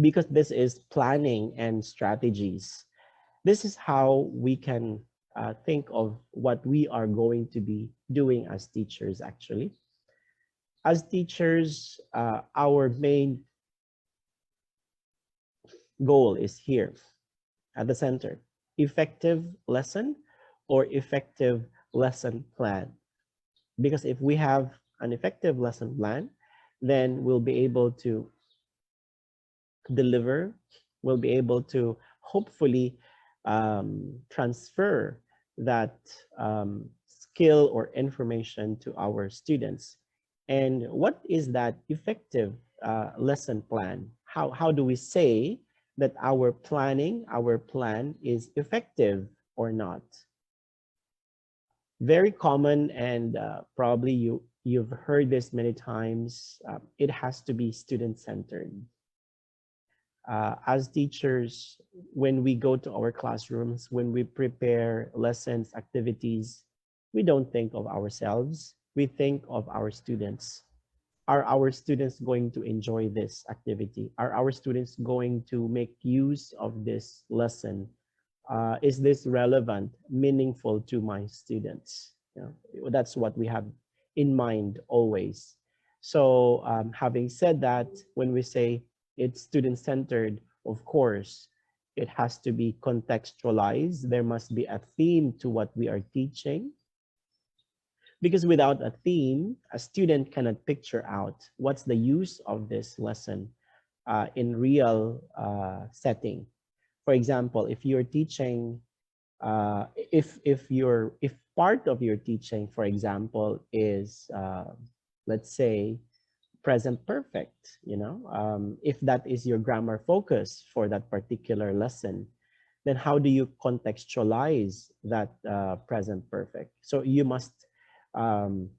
because this is planning and strategies. This is how we can think of what we are going to be doing as teachers, actually. As teachers, our main goal is here at the center: effective lesson or effective lesson plan. Because if we have an effective lesson plan, then we'll be able to deliver, we'll be able to hopefully transfer that skill or information to our students. And what is that effective lesson plan? How do we say that our plan is effective or not? Very common, and probably you've heard this many times. It has to be student centered. As teachers, when we go to our classrooms, when we prepare lessons, activities, we don't think of ourselves. We think of our students. Are our students going to enjoy this activity? Are our students going to make use of this lesson? Is this relevant, meaningful to my students? You know, that's what we have in mind always. So having said that, when we say it's student-centered, of course, it has to be contextualized. There must be a theme to what we are teaching. Because without a theme, a student cannot picture out what's the use of this lesson in real setting. For example, if you're teaching, if part of your teaching, for example, is let's say present perfect, you know, if that is your grammar focus for that particular lesson, then how do you contextualize that present perfect? So you must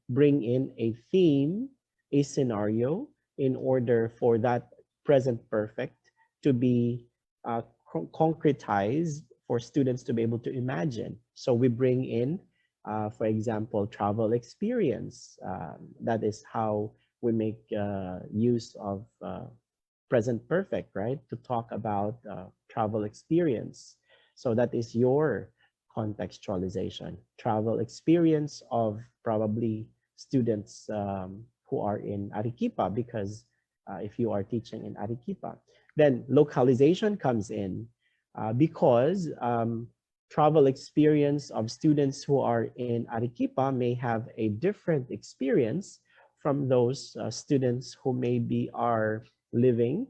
bring in a theme, a scenario, in order for that present perfect to be concretized for students to be able to imagine. So we bring in, for example, travel experience. That is how we make use of present perfect, right? To talk about travel experience. So that is your contextualization. Travel experience of probably students who are in Arequipa, because if you are teaching in Arequipa, then localization comes in because travel experience of students who are in Arequipa may have a different experience from those students who maybe are living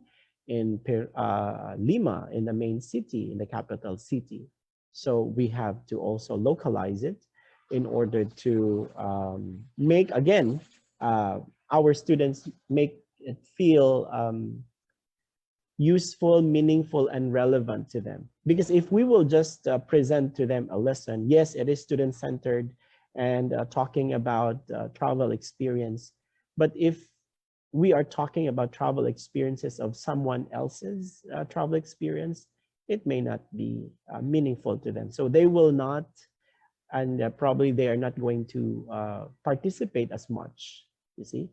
in Lima, in the main city, in the capital city. So we have to also localize it in order to make, again, our students make it feel useful, meaningful, and relevant to them. Because if we will just present to them a lesson, yes, it is student-centered and talking about travel experience, but if we are talking about travel experiences of someone else's travel experience, it may not be meaningful to them. So they will not, and probably they are not going to participate as much, you see.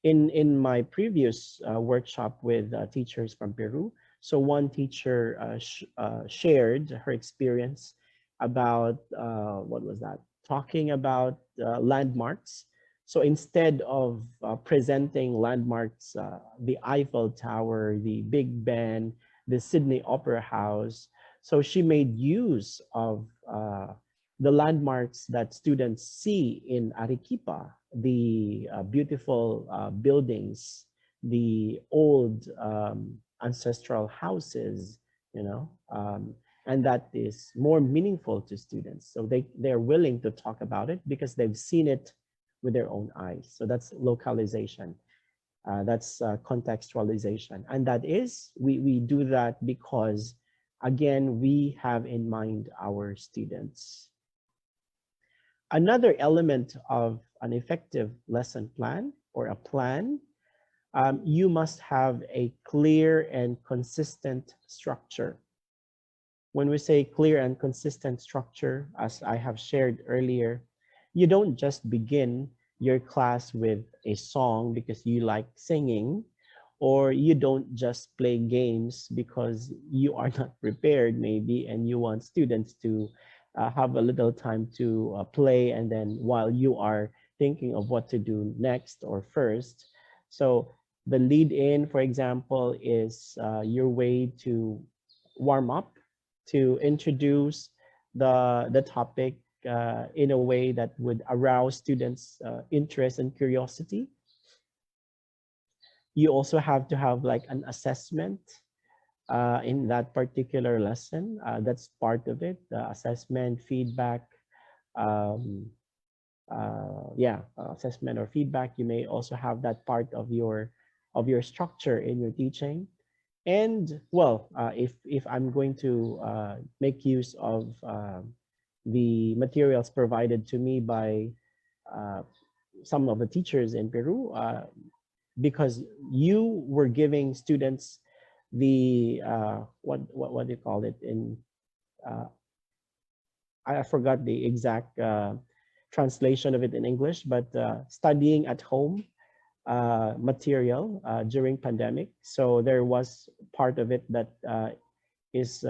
In my previous workshop with teachers from Peru, so one teacher shared her experience about, what was that? Talking about landmarks. So instead of presenting landmarks, the Eiffel Tower, the Big Ben, the Sydney Opera House, so she made use of the landmarks that students see in Arequipa, the beautiful buildings, the old ancestral houses, you know, and that is more meaningful to students. So they're willing to talk about it because they've seen it with their own eyes. So that's localization. That's contextualization. And that is, we do that because, again, we have in mind our students. Another element of an effective lesson plan or a plan, you must have a clear and consistent structure. When we say clear and consistent structure, as I have shared earlier, you don't just begin your class with a song because you like singing, or you don't just play games because you are not prepared maybe, and you want students to have a little time to play, and then while you are thinking of what to do next or first. So the lead in, for example, is your way to warm up, to introduce the topic in a way that would arouse students' interest and curiosity. You also have to have like an assessment in that particular lesson. That's part of it. The assessment, feedback, um, assessment or feedback. You may also have that part of your structure in your teaching. And well, if I'm going to make use of the materials provided to me by uh, some of the teachers in Peru, because you were giving students the what do you call it in uh, I forgot the exact translation of it in English, but studying at home material during pandemic. So there was part of it that is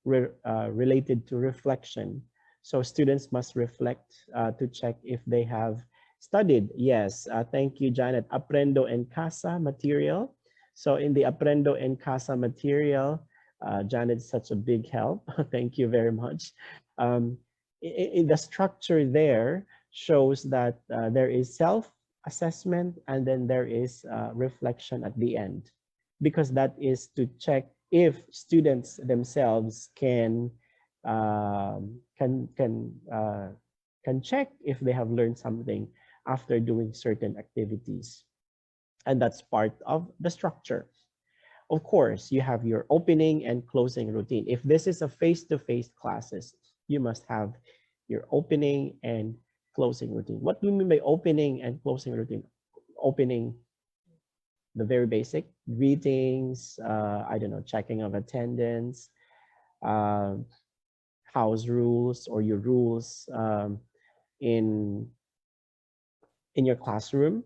related to reflection. So students must reflect to check if they have studied. Yes, thank you, Janet. Aprendo en Casa material. So in the Aprendo en Casa material, Janet is such a big help. Thank you very much. Um, in the structure there shows that there is self-assessment, and then there is reflection at the end, because that is to check if students themselves um, can can uh, can check if they have learned something after doing certain activities, and that's part of the structure. Of course, you have your opening and closing routine. If this is a face-to-face classes, you must have your opening and closing routine. What do we mean by opening and closing routine? Opening, the very basic greetings, I don't know, checking of attendance, uh, house rules or your rules in in your classroom,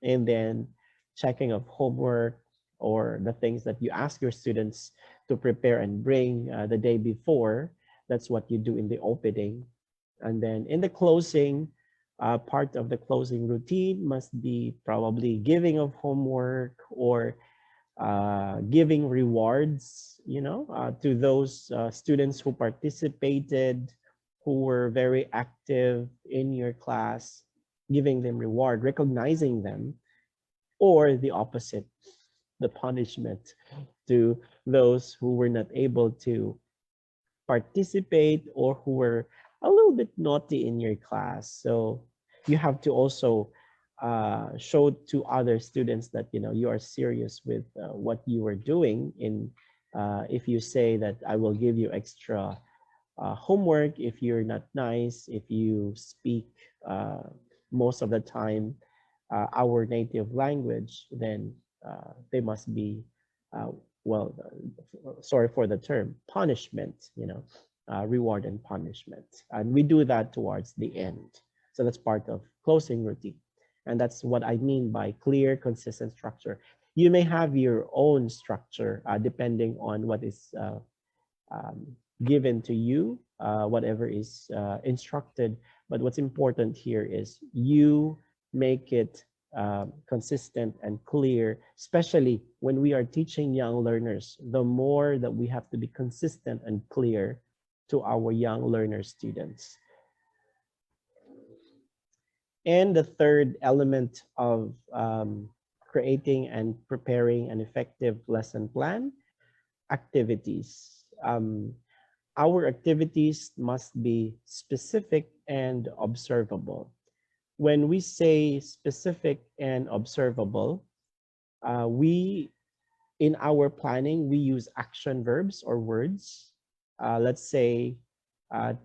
and then checking of homework or the things that you ask your students to prepare and bring the day before. That's what you do in the opening. And then in the closing, part of the closing routine must be probably giving of homework, or giving rewards, to those students who participated, who were very active in your class, giving them reward, recognizing them, or the opposite, the punishment to those who were not able to participate or who were a little bit naughty in your class. So you have to also show to other students that you are serious with what you are doing. If you say that I will give you extra homework if you're not nice, if you speak uh, most of the time our native language, then they must be, uh, well, sorry for the term, punishment, reward and punishment. And we do that towards the end. So that's part of closing routine. And that's what I mean by clear, consistent structure. You may have your own structure depending on what is um, given to you, whatever is instructed. But what's important here is you make it consistent and clear, especially when we are teaching young learners. The more that we have to be consistent and clear to our young learner students. And the third element of creating and preparing an effective lesson plan, activities. Our activities must be specific and observable. When we say specific and observable, we, in our planning, we use action verbs or words. Let's say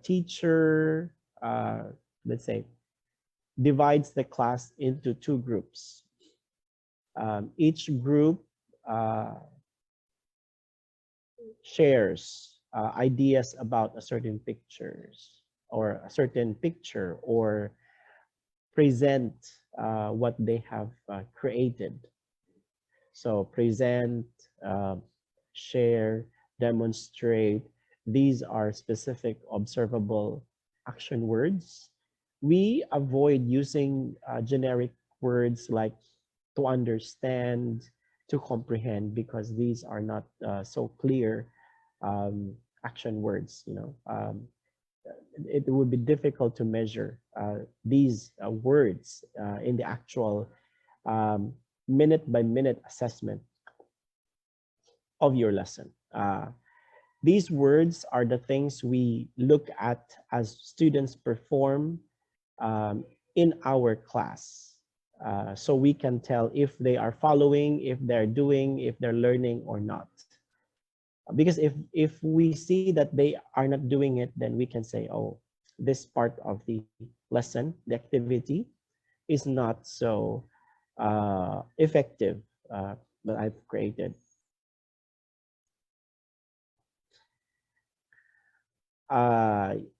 teacher, let's say, divides the class into two groups. Each group shares ideas about a certain picture, or present what they have created. So present, uh, share, demonstrate. These are specific observable action words. We avoid using generic words like to understand, to comprehend, because these are not so clear um, action words. It would be difficult to measure these words in the actual um, minute by minute assessment of your lesson. These words are the things we look at as students perform um, in our class. So we can tell if they are following, if they're doing, if they're learning or not. Because if we see that they are not doing it, then we can say, oh, this part of the lesson, the activity, is not so effective that I've created.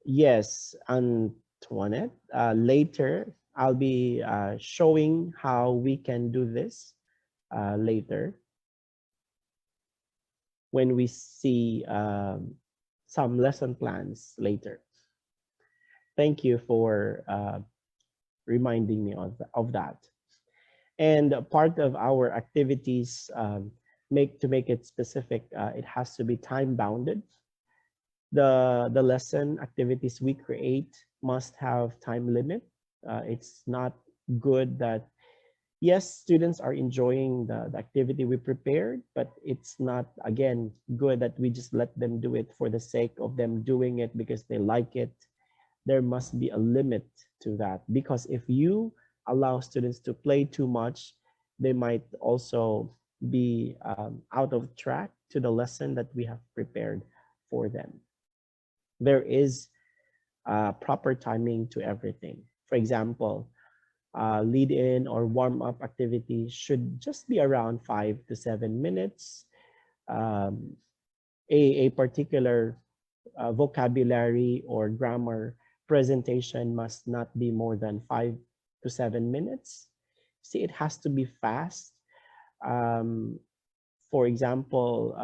Yes, Antoinette. Later, I'll be showing how we can do this later when we see some lesson plans later. Thank you for reminding me of that. And part of our activities, make it specific, it has to be time bounded. The lesson activities we create must have time limit. It's not good that yes, students are enjoying the activity we prepared, but it's not again good that we just let them do it for the sake of them doing it because they like it. There must be a limit to that, because if you allow students to play too much, they might also be out of track to the lesson that we have prepared for them. There is proper timing to everything. For example, lead in or warm up activities should just be around 5 to 7 minutes. Um, a particular vocabulary or grammar presentation must not be more than 5 to 7 minutes. See, it has to be fast. Um, for example,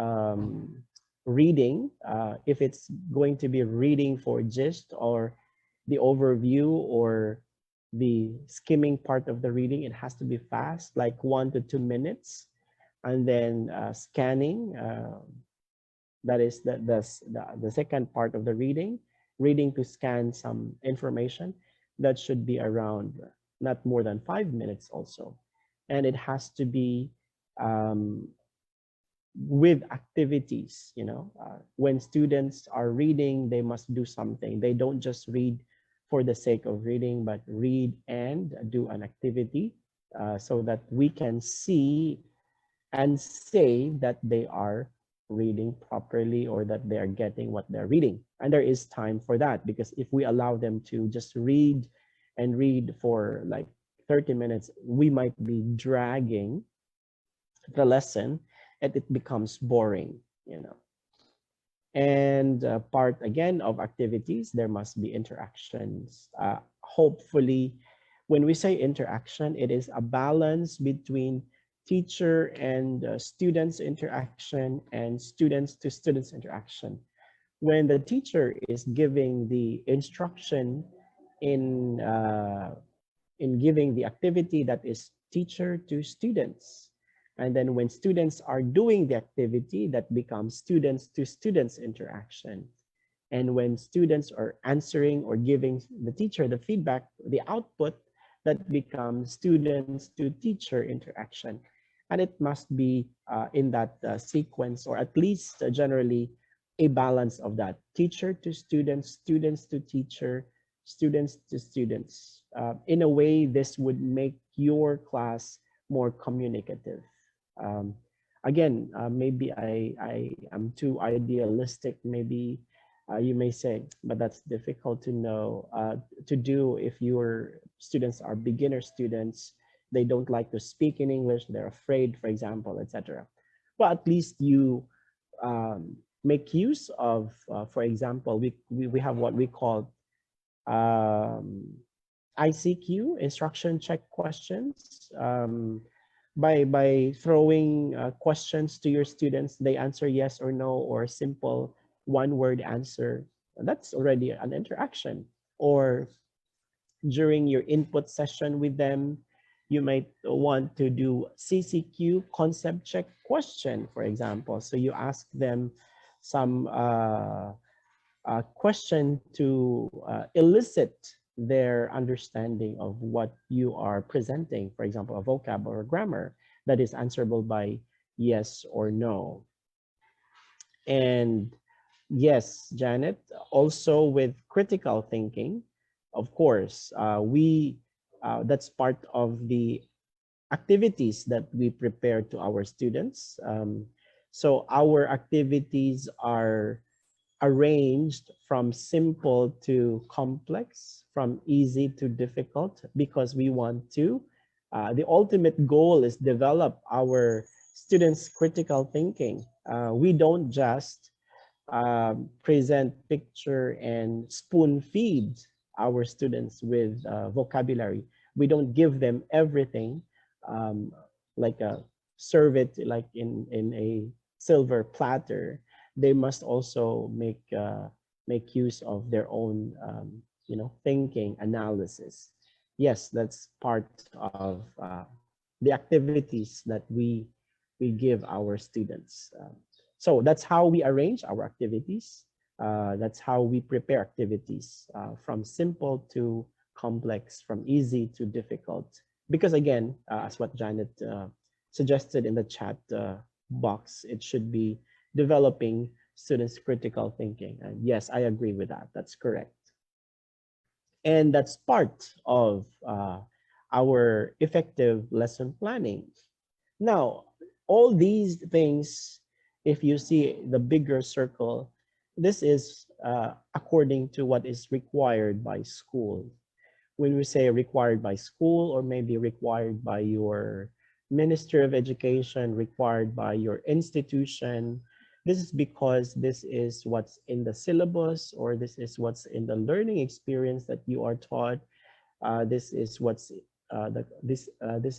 reading, if it's going to be reading for gist or the overview or the skimming part of the reading, it has to be fast, like 1 to 2 minutes. And then scanning, that is the second part of the reading, reading to scan some information, that should be around not more than 5 minutes also. And it has to be um, with activities, when students are reading, they must do something. They don't just read for the sake of reading, but read and do an activity so that we can see and say that they are reading properly or that they are getting what they're reading. And there is time for that, because if we allow them to just read and read for like 30 minutes, we might be dragging the lesson and it becomes boring. And part again of activities, there must be interactions. Hopefully, when we say interaction, it is a balance between teacher and students interaction and students to students interaction. When the teacher is giving the instruction in giving the activity, that is teacher to students. And then when students are doing the activity, that becomes students to students interaction. And when students are answering or giving the teacher the feedback, the output, that becomes students to teacher interaction. And it must be in that sequence, or at least generally a balance of that. Teacher to students, students to teacher, students to students. In a way, this would make your class more communicative. Um, Again, maybe I am too idealistic. Maybe you may say, but that's difficult to know, to do if your students are beginner students. They don't like to speak in English. They're afraid, for example, etc. Well, at least you make use of, for example, we have what we call um, ICQ, instruction check questions. By throwing questions to your students, they answer yes or no or simple one word answer. That's already an interaction. Or during your input session with them, you might want to do CCQ, concept check question, for example. So you ask them some question to elicit their understanding of what you are presenting, for example, a vocab or a grammar that is answerable by yes or no. And yes, Janet, also with critical thinking, of course, we that's part of the activities that we prepare to our students. So our activities are arranged from simple to complex, from easy to difficult, because we want to. The ultimate goal is develop our students' critical thinking. We don't just present picture and spoon feed our students with vocabulary. We don't give them everything, um, like serve it like in a silver platter. They must also make use of their own thinking analysis. Yes, that's part of the activities that we give our students. So that's how we arrange our activities. That's how we prepare activities from simple to complex, from easy to difficult. Because again, as what Janet suggested in the chat box, it should be developing students' critical thinking. And yes, I agree with that. That's correct. And that's part of our effective lesson planning. Now, all these things, if you see the bigger circle, this is according to what is required by school. When we say required by school, or maybe required by your Ministry of Education, required by your institution, this is because this is what's in the syllabus, or this is what's in the learning experience that you are taught. This is what's this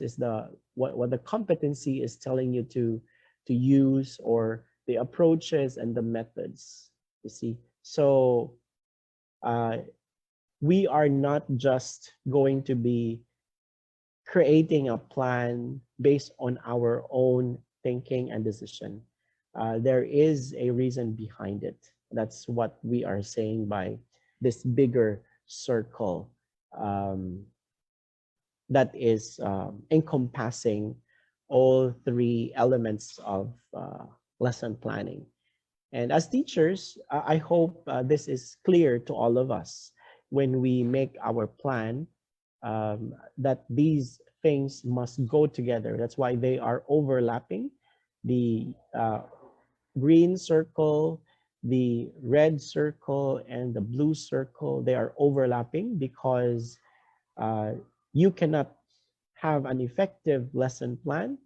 is the what the competency is telling you to use, or the approaches and the methods. You see, so uh, we are not just going to be creating a plan based on our own thinking and decision. There is a reason behind it. That's what we are saying by this bigger circle. Um, that is encompassing all three elements of lesson planning. And as teachers, I hope this is clear to all of us when we make our plan, that these things must go together. That's why they are overlapping. The green circle, the red circle, and the blue circle, they are overlapping because uh, you cannot have an effective lesson plan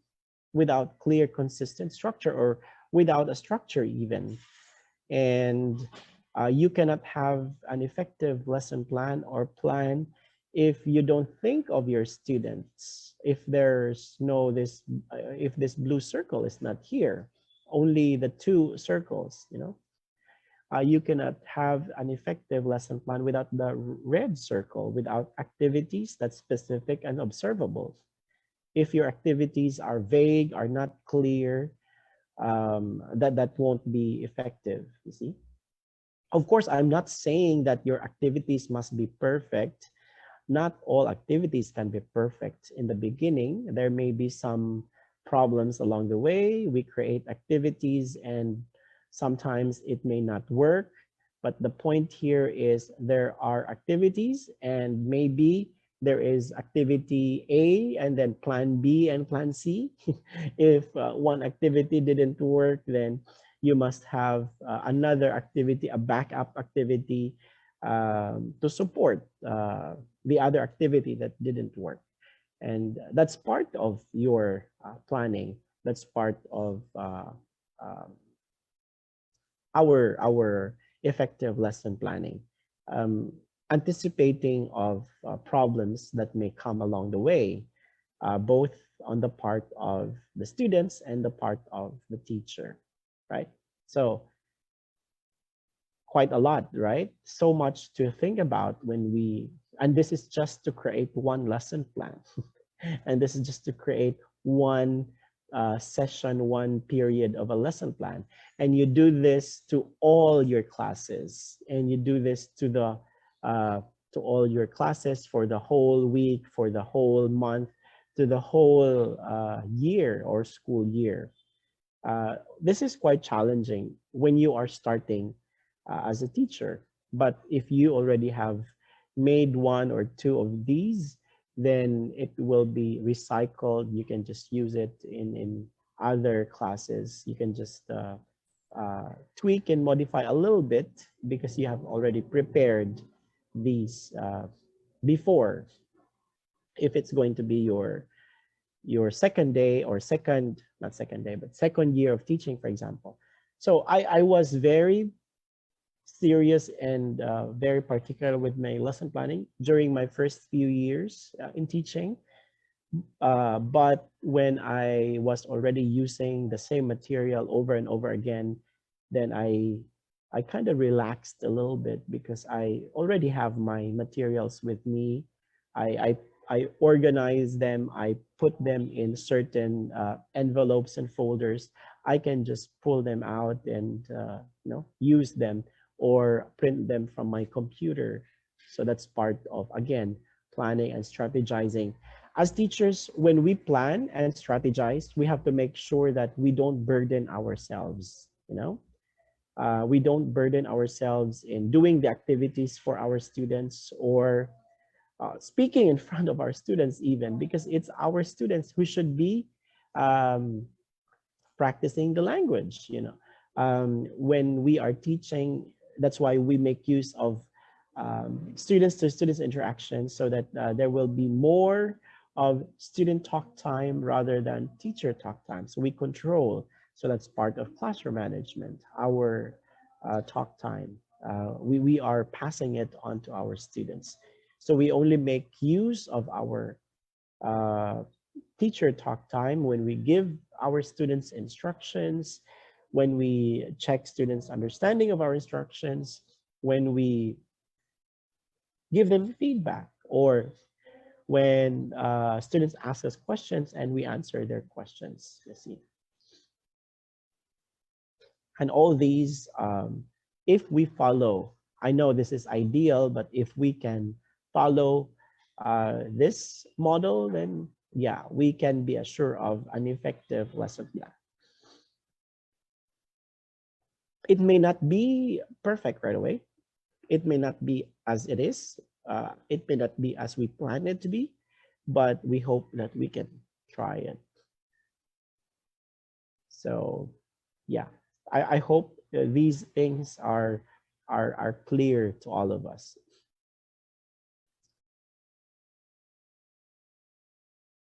without clear, consistent structure, or without a structure even. And you cannot have an effective lesson plan or plan if you don't think of your students. If there's no this, if this blue circle is not here, only the two circles, you cannot have an effective lesson plan without the red circle, without activities that's specific and observable. If your activities are vague, are not clear, that won't be effective, you see. Of course, I'm not saying that your activities must be perfect. Not all activities can be perfect in the beginning. There may be some problems along the way. We create activities and sometimes it may not work. But the point here is there are activities, and maybe there is activity A and then plan B and plan C. If one activity didn't work, then you must have another activity, a backup activity, to support the other activity that didn't work. And that's part of your planning. That's part of um, our effective lesson planning. Um, anticipating of problems that may come along the way, both on the part of the students and the part of the teacher, right? So quite a lot, right? So much to think about when we, and this is just to create one lesson plan. And this is just to create one session, one period of a lesson plan. And you do this to all your classes, and you do this uh, to all your classes for the whole week, for the whole month, to the whole year or school year. This is quite challenging when you are starting as a teacher. But if you already have made one or two of these, then it will be recycled. You can just use it in other classes. You can just tweak and modify a little bit because you have already prepared these before. If it's going to be your second day or second, not second day, but second year of teaching, for example. So I was very serious and very particular with my lesson planning during my first few years in teaching. But when I was already using the same material over and over again, then I kind of relaxed a little bit because I already have my materials with me. I I organize them. I put them in certain envelopes and folders. I can just pull them out and use them or print them from my computer. So that's part of, again, planning and strategizing. As teachers, when we plan and strategize, we have to make sure that we don't burden ourselves. We don't burden ourselves in doing the activities for our students or speaking in front of our students, even because it's our students who should be um, practicing the language. When we are teaching, that's why we make use of students to students interaction, so that there will be more of student talk time rather than teacher talk time. So we control. So that's part of classroom management, our talk time. We are passing it on to our students. So we only make use of our uh, teacher talk time when we give our students instructions, when we check students' understanding of our instructions, when we give them feedback, or when students ask us questions and we answer their questions. You see, and all these, if we follow, I know this is ideal, but if we can follow this model, then yeah, we can be assured of an effective lesson plan. It may not be perfect right away. It may not be as it is. It may not be as we plan it to be, but we hope that we can try it. So, yeah, I hope these things are clear to all of us.